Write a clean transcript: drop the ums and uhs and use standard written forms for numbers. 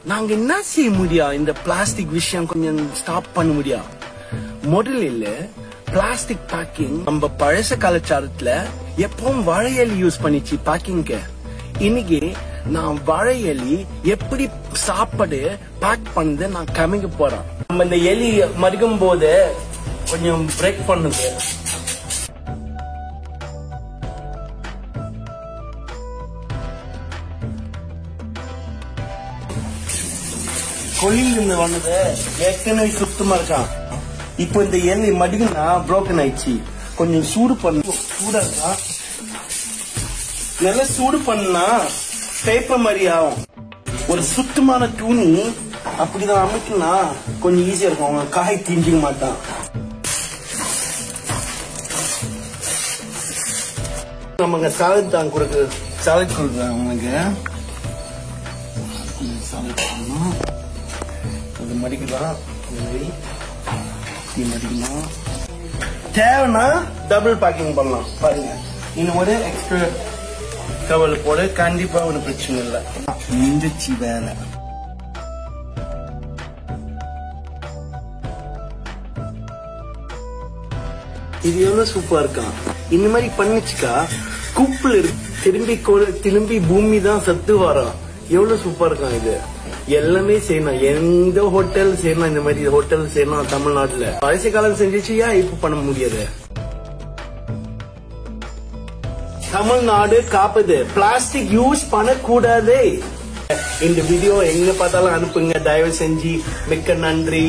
நாங்க என்ன செய்ய முடியும்? இந்த பிளாஸ்டிக் விஷயம் கொஞ்சம் ஸ்டாப் பண்ண முடியும். முதல்ல பிளாஸ்டிக் பேக்கிங் நம்ம பழச கலாச்சாரத்துல எப்பவும் வாழை இலை யூஸ் பண்ணிச்சு பேக்கிங்க்கு. இன்னைக்கு நான் வாழை இலை எப்படி சாப்பாடு பேக் பண்ணது நான் காமிக்க போறேன். நம்ம இந்த எலி மறுக்கும் போது கொஞ்சம் பிரேக் பண்ணுது. கொல்லிலிருந்து வந்தது ஏற்கனவே சுத்தமா இருக்கான். இப்போ இந்த எண்ணெய் மடிக்குன்னா புரோக்கன் ஆயிடுச்சு. கொஞ்சம் சூடு பண்ண சூடா இருக்கா, நல்லா சூடு பண்ணா பேப்பர் மாதிரி ஆகும். ஒரு சுத்தமான துணி அப்படிதான் அமைக்குன்னா கொஞ்சம் ஈஸியா இருக்கும். அவங்க காய் தீஞ்சிக்க மாட்டான். நமக்கு சாலட் தான் சாலட் கொடுக்குறேன். அவனுக்கு சாலட் பண்ணணும். அது மடிக்கலாம், மடிக்கலாம். தேவைன்னா டபுள் பேக்கிங் பண்ணலாம். பாருங்க, இன்னும் ஒரு எக்ஸ்ட்ரா கவல் போட கண்டிப்பா ஒரு பிரச்சனை இல்லை. முடிஞ்சிச்சு வேலை. இது எவ்வளவு சூப்பரா இருக்கான். இந்த மாதிரி பண்ணிச்சுக்கா குப்புல திரும்பி பூமி தான் சத்து வரும். எவ்வளவு சூப்பரா இருக்கான். இது எல்லாமே செய்யணும். எந்த ஹோட்டல் செய்யலாம், இந்த மாதிரி ஹோட்டல் செய்யலாம் தமிழ்நாட்டுல. பழச காலம் செஞ்சிச்சியா இப்ப பண்ண முடியாது. தமிழ்நாடு காப்புது, பிளாஸ்டிக் யூஸ் பண்ணக்கூடாது. இந்த வீடியோ எங்க பார்த்தாலும் அனுப்புங்க தயவு செஞ்சு. மிக்க நன்றி.